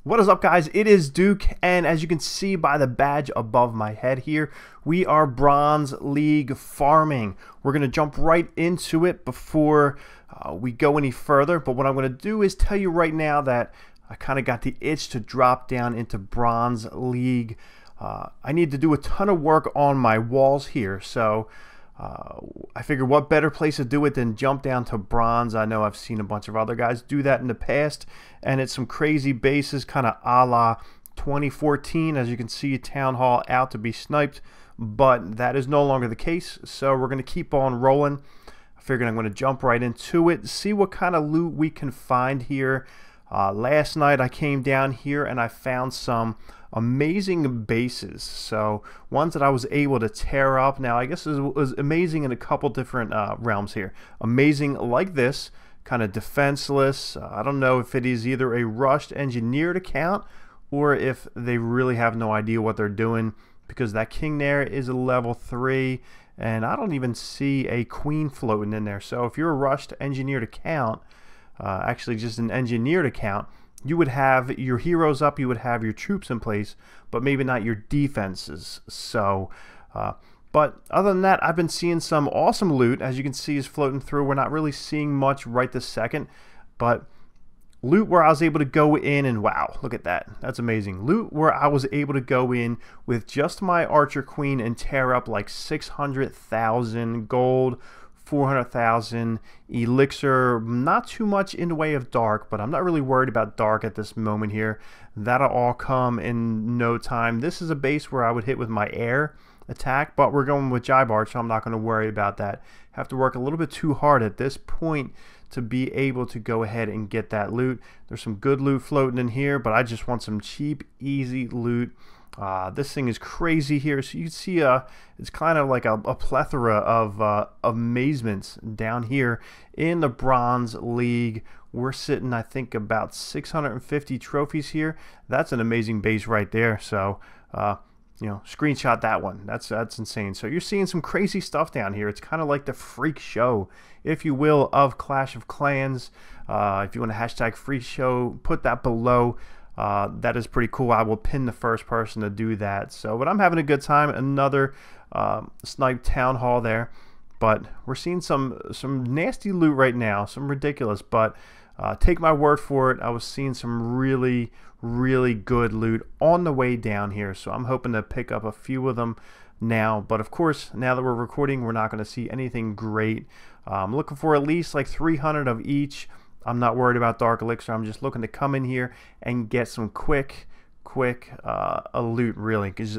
What is up, guys? It is Duke, and as you can see by the badge above my head here, we are Bronze League farming. We're going to jump right into it before we go any further, but what I'm going to do is tell you right now that I kind of got the itch to drop down into Bronze League. I need to do a ton of work on my walls here, so I figured what better place to do it than jump down to bronze. I know I've seen a bunch of other guys do that in the past, and it's some crazy bases, kind of a la 2014. As you can see, Town Hall out to be sniped, but that is no longer the case, so we're going to keep on rolling. I figured I'm going to jump right into it, see what kind of loot we can find here. Last night I came down here and I found some amazing bases, so ones that I was able to tear up. Now I guess it was amazing in a couple different realms here. Amazing like this, kind of defenseless. I don't know if it is either a rushed engineered account or if they really have no idea what they're doing, because that king there is a level 3 and I don't even see a queen floating in there. So if you're a rushed engineered account, actually just an engineered account, you would have your heroes up, you would have your troops in place, but maybe not your defenses. So but other than that, I've been seeing some awesome loot. As you can see, is floating through. We're not really seeing much right this second, but loot where I was able to go in and wow, look at that, that's amazing. Loot where I was able to go in with just my archer queen and tear up like 600,000 gold, 400,000 elixir. Not too much in the way of dark, but I'm not really worried about dark at this moment here. That'll all come in no time. This is a base where I would hit with my air attack, but we're going with GiBarch, so I'm not going to worry about that. Have to work a little bit too hard at this point to be able to go ahead and get that loot. There's some good loot floating in here, but I just want some cheap, easy loot. This thing is crazy here, so you can see it's kind of like a plethora of amazements down here in the Bronze League. We're sitting, I think, about 650 trophies here. That's an amazing base right there. So you know, screenshot that one. That's insane. So you're seeing some crazy stuff down here. It's kind of like the freak show, if you will, of Clash of Clans. If you want to hashtag freak show, put that below. That is pretty cool. I will pin the first person to do that. So, but I'm having a good time. Another snipe town hall there, but we're seeing some nasty loot right now, some ridiculous. But take my word for it, I was seeing some really good loot on the way down here. So I'm hoping to pick up a few of them now. But of course, now that we're recording, we're not going to see anything great. I'm looking for at least like 300 of each. I'm not worried about dark elixir. I'm just looking to come in here and get some quick loot, really, because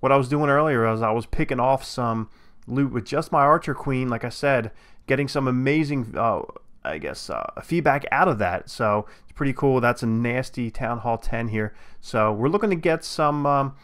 what I was doing earlier was I was picking off some loot with just my archer queen, like I said, getting some amazing I guess feedback out of that. So it's pretty cool. That's a nasty Town Hall 10 here. So we're looking to get some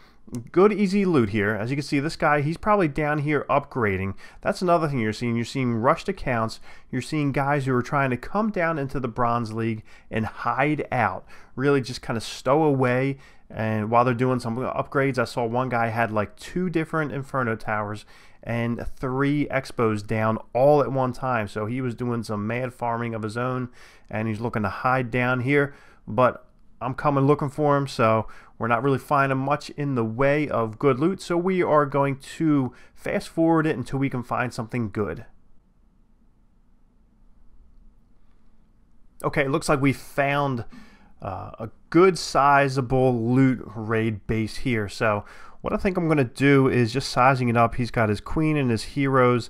good easy loot here. As you can see, this guy, he's probably down here upgrading. That's another thing you're seeing. You're seeing rushed accounts. You're seeing guys who are trying to come down into the Bronze League and hide out, really just kind of stow away. And while they're doing some upgrades, I saw one guy had like 2 different Inferno towers and 3 expos down all at one time. So he was doing some mad farming of his own, and he's looking to hide down here. But I'm coming looking for him, so we're not really finding much in the way of good loot. So we are going to fast forward it until we can find something good. Okay, it looks like we found a good sizable loot raid base here. So what I think I'm going to do is just sizing it up. He's got his queen and his heroes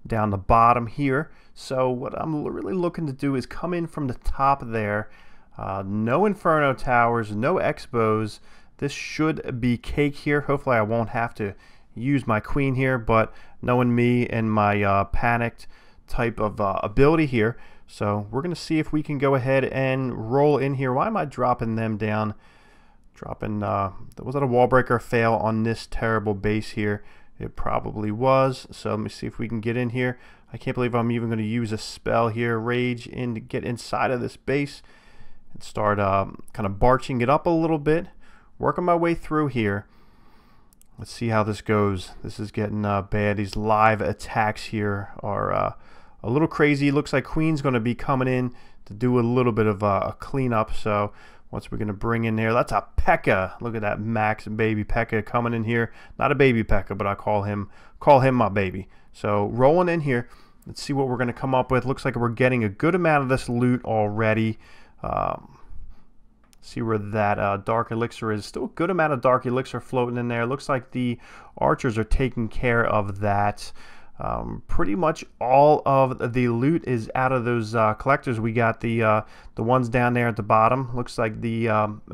down the bottom here. So what I'm really looking to do is come in from the top there. No Inferno towers, no expos. This should be cake here. Hopefully I won't have to use my queen here, but knowing me and my panicked type of ability here, so we're going to see if we can go ahead and roll in here. Why am I dropping them down? Dropping, was that a wall breaker fail on this terrible base here? It probably was. So let me see if we can get in here. I can't believe I'm even going to use a spell here, Rage, in to get inside of this base and start kind of barching it up a little bit. Working my way through here. Let's see how this goes. This is getting bad. These live attacks here are a little crazy. Looks like Queen's going to be coming in to do a little bit of a cleanup. So What's we going to bring in there? That's a P.E.K.K.A. Look at that max baby P.E.K.K.A. coming in here. Not a baby P.E.K.K.A., but I call him my baby. So rolling in here. Let's see what we're going to come up with. Looks like we're getting a good amount of this loot already. See where that dark elixir is. Still a good amount of dark elixir floating in there. Looks like the archers are taking care of that. Pretty much all of the loot is out of those collectors. We got the ones down there at the bottom. Looks like the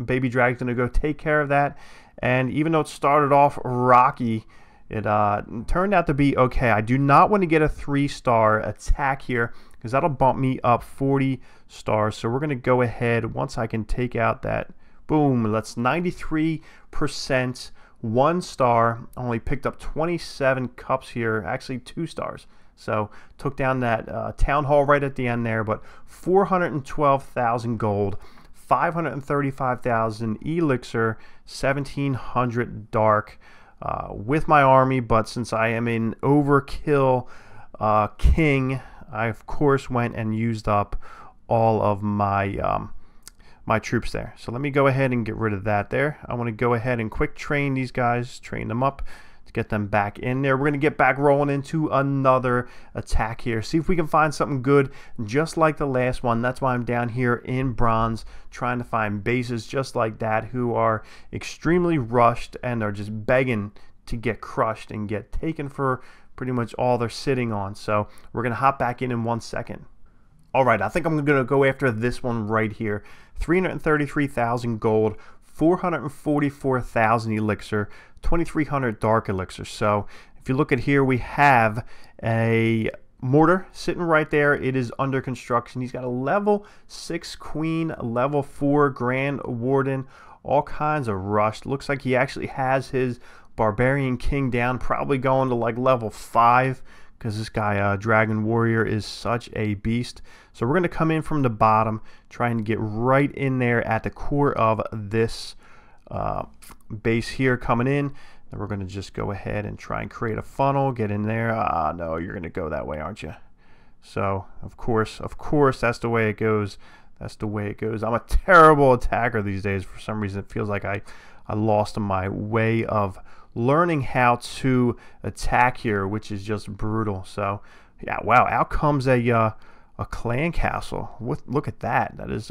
baby drag's gonna go take care of that. And even though it started off rocky, it turned out to be okay. I do not want to get a 3-star attack here because that'll bump me up 40 stars. So we're gonna go ahead once I can take out that. Boom. That's 93%. 1 star, only picked up 27 cups here, actually 2 stars. So took down that town hall right at the end there, but 412,000 gold, 535,000 elixir, 1,700 dark with my army. But since I am in overkill king, I of course went and used up all of my my troops there. So let me go ahead and get rid of that there. I want to go ahead and quick train these guys, train them up to get them back in there. We're going to get back rolling into another attack here. See if we can find something good just like the last one. That's why I'm down here in bronze trying to find bases just like that who are extremely rushed and are just begging to get crushed and get taken for pretty much all they're sitting on. So we're going to hop back in 1 second. Alright, I think I'm going to go after this one right here. 333,000 gold, 444,000 elixir, 2,300 dark elixir. So if you look at here, we have a Mordor sitting right there. It is under construction. He's got a level 6 queen, a level 4 grand warden, all kinds of rushed. Looks like he actually has his barbarian king down, probably going to like level 5. Because this guy, Dragon Warrior, is such a beast. So we're going to come in from the bottom, trying to get right in there at the core of this base here coming in. Then we're going to just go ahead and try and create a funnel, get in there. No, you're going to go that way, aren't you? So, of course, that's the way it goes. That's the way it goes. I'm a terrible attacker these days. For some reason, it feels like I lost my way of learning how to attack here, which is just brutal. So yeah, wow, out comes a clan castle. Look at that. That is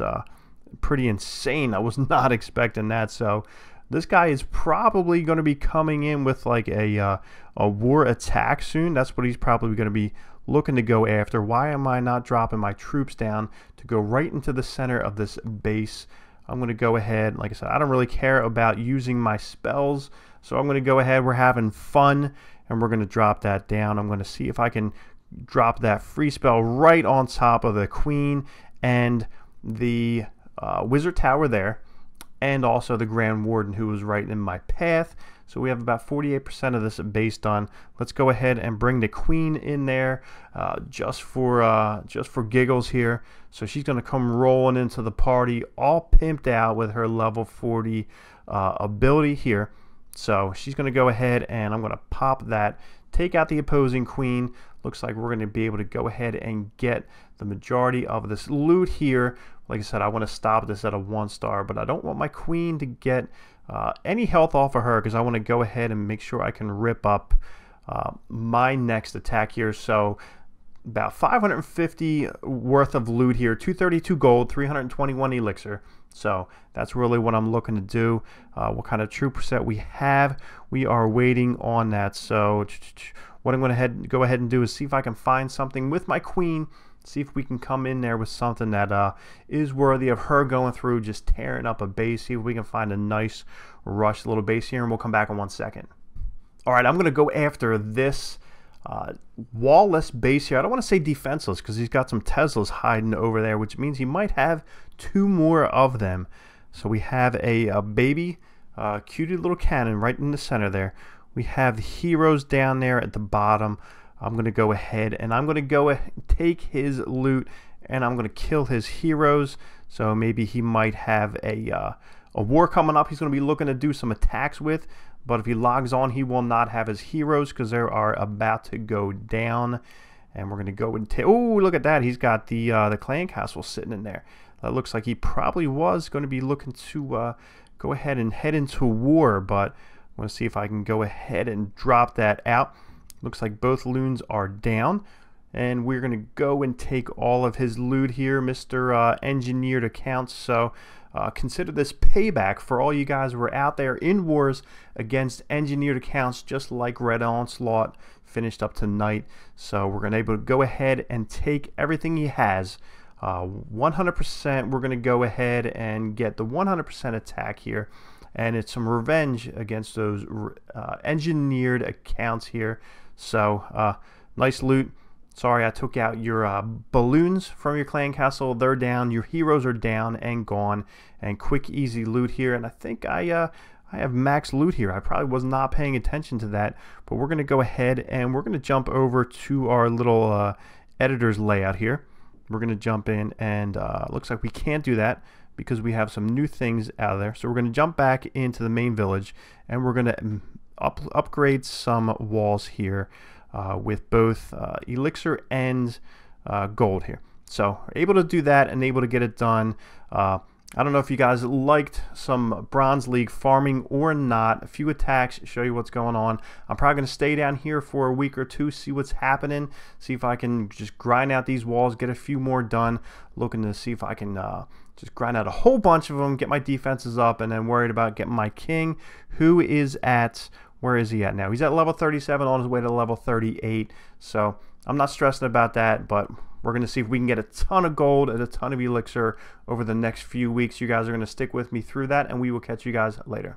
pretty insane. I was not expecting that. So this guy is probably going to be coming in with like a war attack soon. That's what he's probably going to be looking to go after. Why am I not dropping my troops down to go right into the center of this base? I'm going to go ahead, like I said, I don't really care about using my spells, so I'm going to go ahead, we're having fun, and we're going to drop that down. I'm going to see if I can drop that free spell right on top of the queen and the wizard tower there, and also the grand warden who was right in my path. So we have about 48% of this base done. Let's go ahead and bring the queen in there just for giggles here. So she's going to come rolling into the party all pimped out with her level 40 ability here. So she's going to go ahead and I'm going to pop that, take out the opposing queen. Looks like we're going to be able to go ahead and get the majority of this loot here. Like I said, I want to stop this at a 1 star, but I don't want my queen to get any health off of her because I want to go ahead and make sure I can rip up my next attack here. So about 550 worth of loot here, 232 gold, 321 elixir. So that's really what I'm looking to do. What kind of troop set we have, we are waiting on that. So what I'm going to go ahead and do is see if I can find something with my queen. See if we can come in there with something that is worthy of her going through, just tearing up a base. See if we can find a nice rush little base here, and we'll come back in 1 second. All right, I'm going to go after this wall-less base here. I don't want to say defenseless because he's got some Teslas hiding over there, which means he might have 2 more of them. So we have a baby, cutie little cannon right in the center there. We have the heroes down there at the bottom. I'm going to go ahead and I'm going to go take his loot and I'm going to kill his heroes. So maybe he might have a war coming up he's going to be looking to do some attacks with. But if he logs on, he will not have his heroes because they are about to go down. And we're going to go and take... Oh, look at that. He's got the clan castle sitting in there. That looks like he probably was going to be looking to go ahead and head into war, but I'm going to see if I can go ahead and drop that out. Looks like both loons are down, and we're going to go and take all of his loot here, Mr. Engineered Accounts. So consider this payback for all you guys who were out there in wars against engineered accounts, just like Red Onslaught finished up tonight. So we're going to be able to go ahead and take everything he has. 100%, we're going to go ahead and get the 100% attack here, and it's some revenge against those engineered accounts here. So nice loot. Sorry I took out your balloons from your clan castle. They're down. Your heroes are down and gone. And quick, easy loot here. And I think I have max loot here. I probably was not paying attention to that. But we're going to go ahead and we're going to jump over to our little editor's layout here. We're going to jump in, and looks like we can't do that because we have some new things out of there. So we're going to jump back into the main village, and we're going to upgrade some walls here with both elixir and gold here. So able to do that and able to get it done. I don't know if you guys liked some Bronze League farming or not. A few attacks, show you what's going on. I'm probably going to stay down here for a week or two, see what's happening, see if I can just grind out these walls, get a few more done. Looking to see if I can just grind out a whole bunch of them, get my defenses up, and then worried about getting my king, who is at, where is he at now? He's at level 37, on his way to level 38. So I'm not stressing about that, but we're going to see if we can get a ton of gold and a ton of elixir over the next few weeks. You guys are going to stick with me through that, and we will catch you guys later.